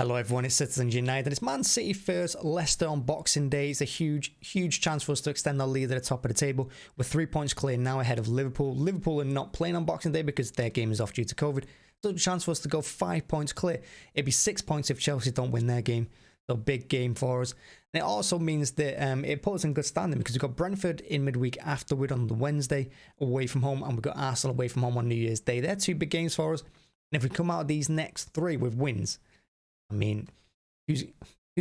Hello everyone, it's Citizens United. It's Man City first, Leicester on Boxing Day. It's a huge chance for us to extend our lead at the top of the table. We're 3 points clear now ahead of Liverpool. Liverpool are not playing on Boxing Day because their game is off due to COVID. So a chance for us to go 5 points clear. It'd be 6 points if Chelsea don't win their game. So big game for us. And it also means that it puts us in good standing because we've got Brentford in midweek afterward on the Wednesday away from home, and we've got Arsenal away from home on New Year's Day. They're two big games for us. And if we come out of these next three with wins, I mean, who's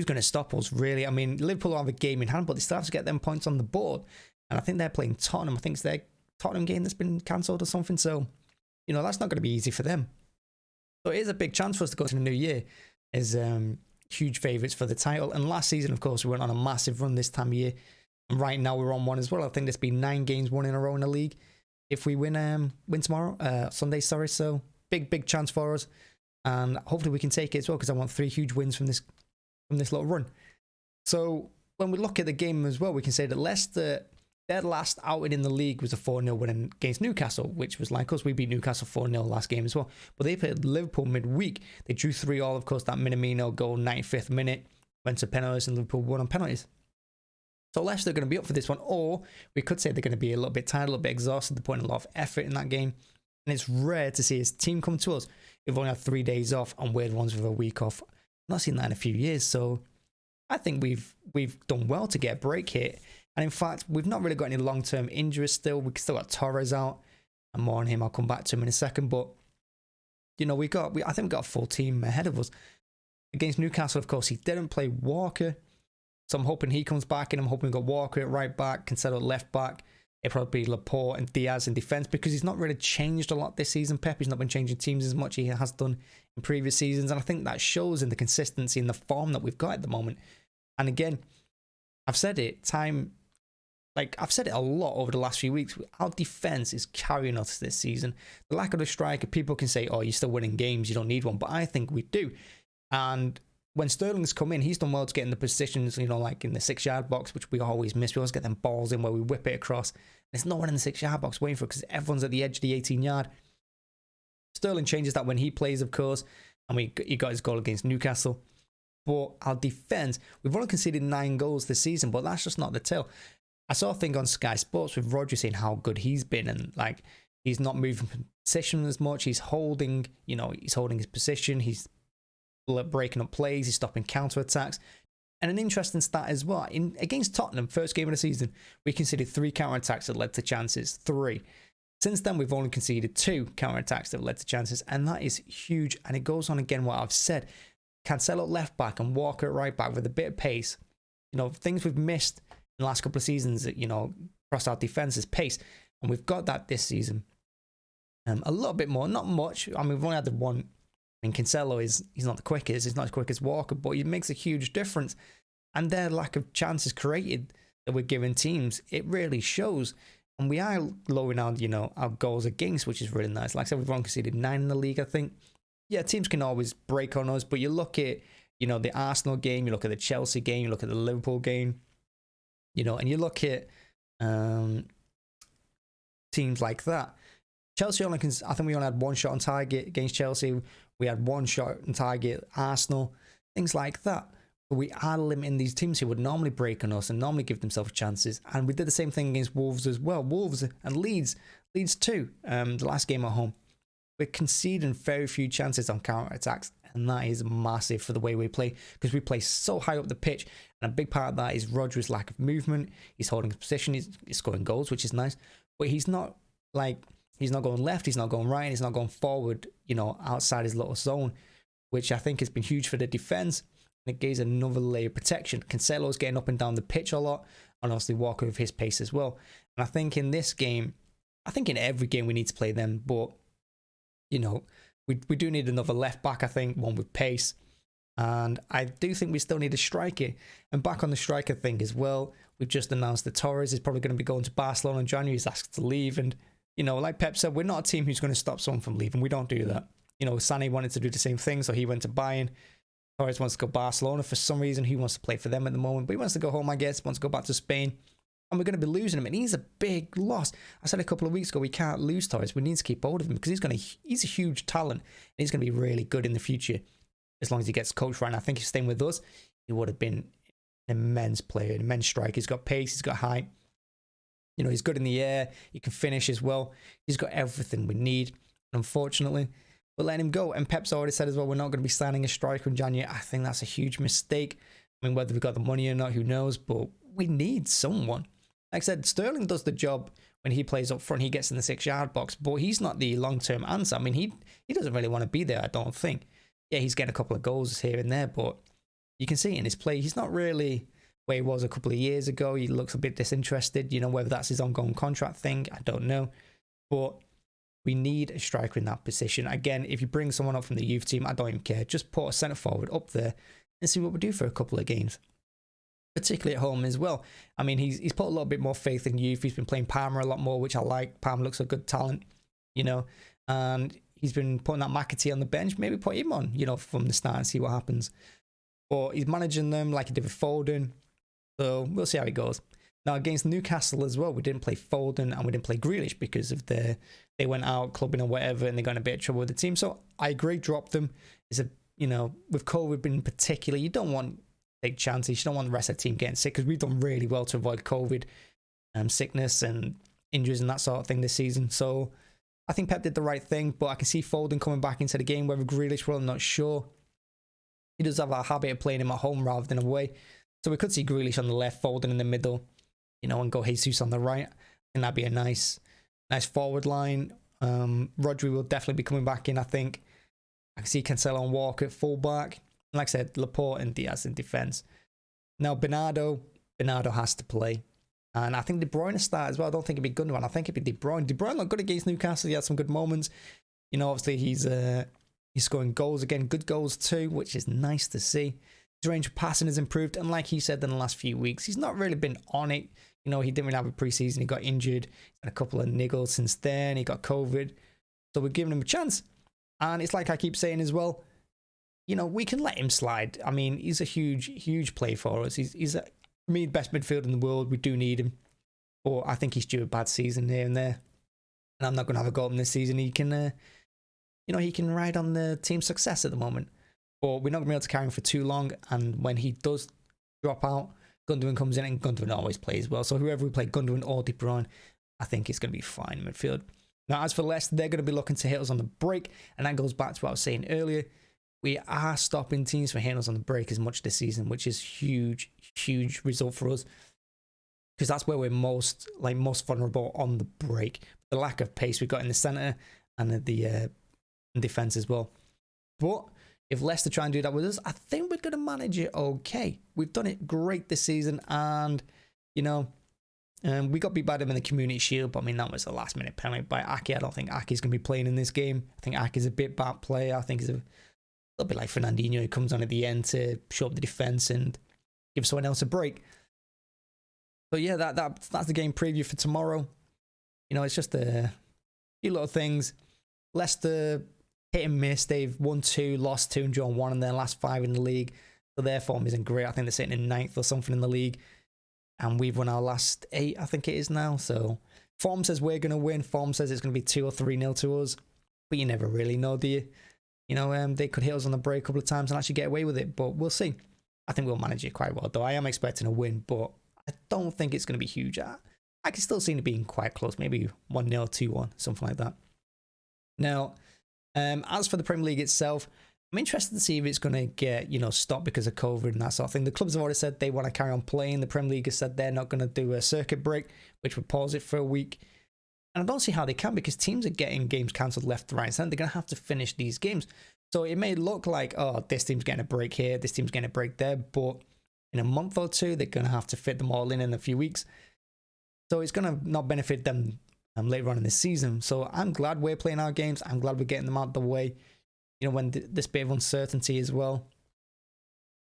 going to stop us, really? I mean, Liverpool have a game in hand, but they still have to get them points on the board. And I think they're playing Tottenham. I think it's their Tottenham game that's been cancelled or something. So, you know, that's not going to be easy for them. So it is a big chance for us to go to the new year as huge favourites for the title. And last season, of course, we went on a massive run this time of year. And right now we're on one as well. I think there's been 9 games won in a row in the league if we win tomorrow, Sunday, sorry. So big chance for us. And hopefully we can take it as well, because I want 3 huge wins from this little run. So when we look at the game as well, we can say that Leicester, their last outing in the league was a 4-0 win against Newcastle, which was like us. We beat Newcastle 4-0 last game as well. But they played Liverpool midweek. They drew 3-3. Of course, that Minamino goal, 95th minute, went to penalties and Liverpool won on penalties. So Leicester are going to be up for this one. Or we could say they're going to be a little bit tired, a little bit exhausted. They're putting a lot of effort in that game. And it's rare to see his team come to us. We've only had 3 days off and weird ones with a week off. I've not seen that in a few years. So I think we've done well to get a break here. And in fact, we've not really got any long-term injuries still. We've still got Torres out. And more on him. I'll come back to him in a second. But, you know, I think we've got a full team ahead of us. Against Newcastle, of course, he didn't play Walker. So I'm hoping he comes back. And I'm hoping we've got Walker at right back, Cancelo at left back. It'll probably be Laporte and Diaz in defence, because he's not really changed a lot this season. Pep, he's not been changing teams as much as he has done in previous seasons. And I think that shows in the consistency and the form that we've got at the moment. And again, I've said it a lot over the last few weeks. Our defence is carrying us this season. The lack of a striker, people can say, oh, you're still winning games, you don't need one. But I think we do. And when Sterling's come in, he's done well to get in the positions, you know, like in the 6-yard box, which we always miss. We always get them balls in where we whip it across. There's no one in the 6-yard box waiting for it because everyone's at the edge of the 18-yard. Sterling changes that when he plays, of course, and he got his goal against Newcastle. But our defence, we've only conceded 9 goals this season, but that's just not the tell. I saw a thing on Sky Sports with Roger saying how good he's been, and like he's not moving from position as much. He's holding his position. He's breaking up plays, he's stopping counter-attacks. And an interesting stat as well, against Tottenham, first game of the season, we conceded 3 counter-attacks that led to chances. 3. Since then, we've only conceded 2 counter-attacks that led to chances, and that is huge. And it goes on again what I've said. Cancelo left back and Walker at right back with a bit of pace. You know, things we've missed in the last couple of seasons, you know, across our defence is pace. And we've got that this season. A little bit more, not much. I mean, we've only had the one. I mean, Cancelo he's not the quickest. He's not as quick as Walker, but he makes a huge difference. And their lack of chances created that we're giving teams, it really shows. And we are lowering down, you know, our goals against, which is really nice. Like I said, we've only conceded 9 in the league, I think. Yeah, teams can always break on us, but you look at, you know, the Arsenal game, you look at the Chelsea game, you look at the Liverpool game, you know, and you look at teams like that. Chelsea I think we only had 1 shot on target against Chelsea. We had 1 shot on target, Arsenal, things like that. But we are limiting these teams who would normally break on us and normally give themselves chances. And we did the same thing against Wolves as well. Wolves and Leeds too, the last game at home. We're conceding very few chances on counter-attacks. And that is massive for the way we play, because we play so high up the pitch. And a big part of that is Rodri's lack of movement. He's holding his position, he's scoring goals, which is nice. But he's not going left, he's not going right, he's not going forward, you know, outside his little zone, which I think has been huge for the defence. And it gives another layer of protection. Cancelo's getting up and down the pitch a lot, and obviously Walker with his pace as well. And I think in this game, I think in every game we need to play them, but, you know, we do need another left back, I think, one with pace. And I do think we still need a striker. And back on the striker thing as well, we've just announced that Torres is probably going to be going to Barcelona in January. He's asked to leave, and you know, like Pep said, we're not a team who's going to stop someone from leaving. We don't do that. You know, Sané wanted to do the same thing, so he went to Bayern. Torres wants to go Barcelona. For some reason, he wants to play for them at the moment, but he wants to go home, I guess, wants to go back to Spain. And we're going to be losing him, and he's a big loss. I said a couple of weeks ago, we can't lose Torres. We need to keep hold of him because he's a huge talent, and he's going to be really good in the future. as long as he gets coached right. And I think if staying with us, he would have been an immense player, an immense striker. He's got pace, he's got height. You know, he's good in the air. He can finish as well. He's got everything we need. Unfortunately, we're letting him go. And Pep's already said as well, we're not going to be signing a striker in January. I think that's a huge mistake. I mean, whether we've got the money or not, who knows? But we need someone. Like I said, Sterling does the job when he plays up front. He gets in the 6-yard box, but he's not the long-term answer. I mean, he doesn't really want to be there, I don't think. Yeah, he's getting a couple of goals here and there, but you can see in his play, he's not really where he was a couple of years ago. He looks a bit disinterested. You know, whether that's his ongoing contract thing, I don't know. But we need a striker in that position. Again, if you bring someone up from the youth team, I don't even care. Just put a centre forward up there and see what we do for a couple of games. Particularly at home as well. I mean, he's put a little bit more faith in youth. He's been playing Palmer a lot more, which I like. Palmer looks a good talent, you know. And he's been putting that mancity on the bench. Maybe put him on, you know, from the start and see what happens. But he's managing them like he did with Foden. So we'll see how it goes. Now, against Newcastle as well, we didn't play Foden and we didn't play Grealish because of they went out clubbing or whatever and they got in a bit of trouble with the team. So I agree, drop them. It's you know, with COVID in particular, you don't want take chances. You don't want the rest of the team getting sick because we've done really well to avoid COVID, sickness and injuries and that sort of thing this season. So I think Pep did the right thing, but I can see Foden coming back into the game. Whether Grealish will, I'm not sure. He does have a habit of playing him at home rather than away. So we could see Grealish on the left, Foden in the middle, you know, and go Jesus on the right. And that'd be a nice forward line. Rodri will definitely be coming back in, I think. I can see Cancelo and Walker at fullback. Like I said, Laporte and Diaz in defence. Now, Bernardo has to play. And I think De Bruyne start as well. I don't think it'd be Gundogan. I think it'd be De Bruyne. De Bruyne looked good against Newcastle. He had some good moments. You know, obviously he's scoring goals again. Good goals too, which is nice to see. His range of passing has improved. And like he said in the last few weeks, he's not really been on it. You know, he didn't really have a preseason. He got injured. He's had a couple of niggles since then. He got COVID. So we're giving him a chance. And it's like I keep saying as well, you know, we can let him slide. I mean, he's a huge play for us. He's for me, best midfielder in the world. We do need him. But I think he's due a bad season here and there. And I'm not going to have a go at him this season. He can, you know, he can ride on the team's success at the moment. But we're not going to be able to carry him for too long. And when he does drop out, Gundogan comes in and Gundogan always plays well. So whoever we play, Gundogan or De Bruyne, I think it's going to be fine in midfield. Now, as for Leicester, they're going to be looking to hit us on the break. And that goes back to what I was saying earlier. We are stopping teams from hitting us on the break as much this season, which is huge result for us. Because that's where we're most vulnerable on the break. The lack of pace we've got in the centre and the defence as well. But if Leicester try and do that with us, I think we're going to manage it okay. We've done it great this season and, you know, we got beat by them in the Community Shield, but I mean, that was a last minute penalty by Ake. I don't think Ake's going to be playing in this game. I think Ake's a bit bad player. I think he's a little bit like Fernandinho, who comes on at the end to show up the defence and give someone else a break. So yeah, that's the game preview for tomorrow. You know, it's just a few little things. Leicester hit and miss. They've won 2, lost 2, and drawn 1 in their last 5 in the league. So their form isn't great. I think they're sitting in 9th or something in the league. And we've won our last 8, I think it is now. So form says we're going to win. Form says it's going to be 2 or 3-0 to us. But you never really know, do you? You know, they could hit us on the break a couple of times and actually get away with it. But we'll see. I think we'll manage it quite well, though. I am expecting a win, but I don't think it's going to be huge. I can still see it being quite close. Maybe 1-0, 2-1, something like that. Now, as for the Premier League itself, I'm interested to see if it's going to get, you know, stopped because of COVID and that sort of thing. The clubs have already said they want to carry on playing. The Premier League has said they're not going to do a circuit break, which would pause it for a week. And I don't see how they can because teams are getting games cancelled left, right, and centre. They're going to have to finish these games. So it may look like, oh, this team's getting a break here, this team's getting a break there, but in a month or two, they're going to have to fit them all in a few weeks. So it's going to not benefit them later on in the season. So I'm glad we're playing our games. I'm glad we're getting them out of the way, you know, when this bit of uncertainty as well.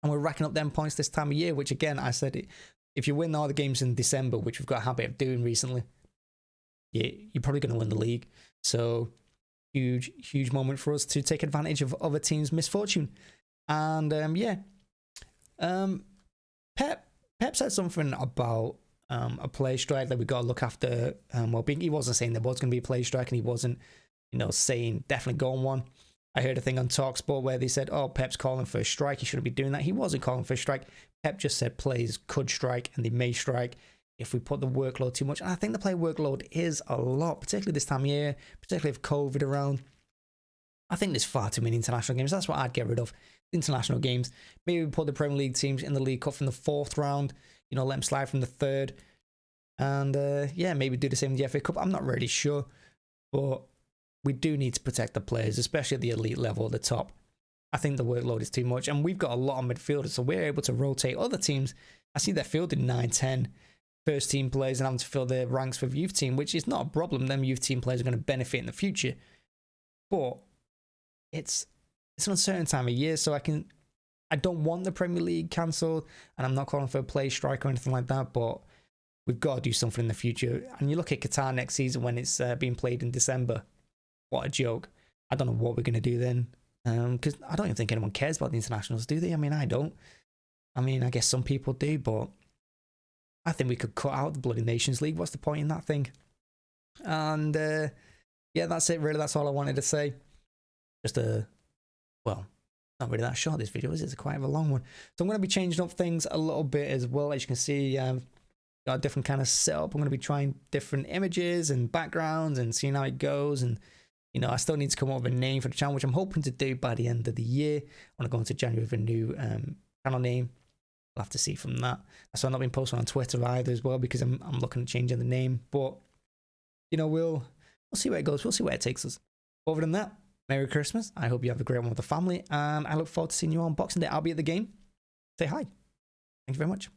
And we're racking up them points this time of year, which again, I said, if you win all the games in December, which we've got a habit of doing recently, you're probably going to win the league. So huge moment for us to take advantage of other teams' misfortune. And Pep said something about a play strike that we got to look after well-being. He wasn't saying there was going to be a play strike, and he wasn't, you know, saying definitely go on one. I heard a thing on TalkSport where they said, oh, Pep's calling for a strike. He shouldn't be doing that. He wasn't calling for a strike. Pep just said players could strike and they may strike if we put the workload too much. And I think the player workload is a lot, particularly this time of year, particularly with COVID around. I think there's far too many international games. That's what I'd get rid of. International games. Maybe we put the Premier League teams in the League Cup from the 4th round. You know, let them slide from the 3rd. And yeah, maybe do the same in the FA Cup. I'm not really sure. But we do need to protect the players, especially at the elite level at the top. I think the workload is too much. And we've got a lot of midfielders, so we're able to rotate other teams. I see they're fielding 9, 10 first team players and having to fill their ranks with youth team, which is not a problem. Them youth team players are going to benefit in the future. But it's an uncertain time of year, so I don't want the Premier League cancelled, and I'm not calling for a play strike or anything like that, but we've got to do something in the future. And you look at Qatar next season when it's being played in December. What a joke. I don't know what we're going to do then, because I don't even think anyone cares about the internationals, do they? I mean, I don't. I mean, I guess some people do, but I think we could cut out the bloody Nations League. What's the point in that thing? And yeah, that's it really. That's all I wanted to say. Just well, not really that short, this video, is it? It's quite a long one. So I'm going to be changing up things a little bit as well. As you can see, got a different kind of setup. I'm going to be trying different images and backgrounds and seeing how it goes. And, you know, I still need to come up with a name for the channel, which I'm hoping to do by the end of the year. I want to go into January with a new channel name. We'll have to see from that. So I've not been posting on Twitter either as well, because I'm looking at changing the name. But, you know, we'll see where it goes. We'll see where it takes us. Other than that, Merry Christmas. I hope you have a great one with the family. And I look forward to seeing you on Boxing Day. I'll be at the game. Say hi. Thank you very much.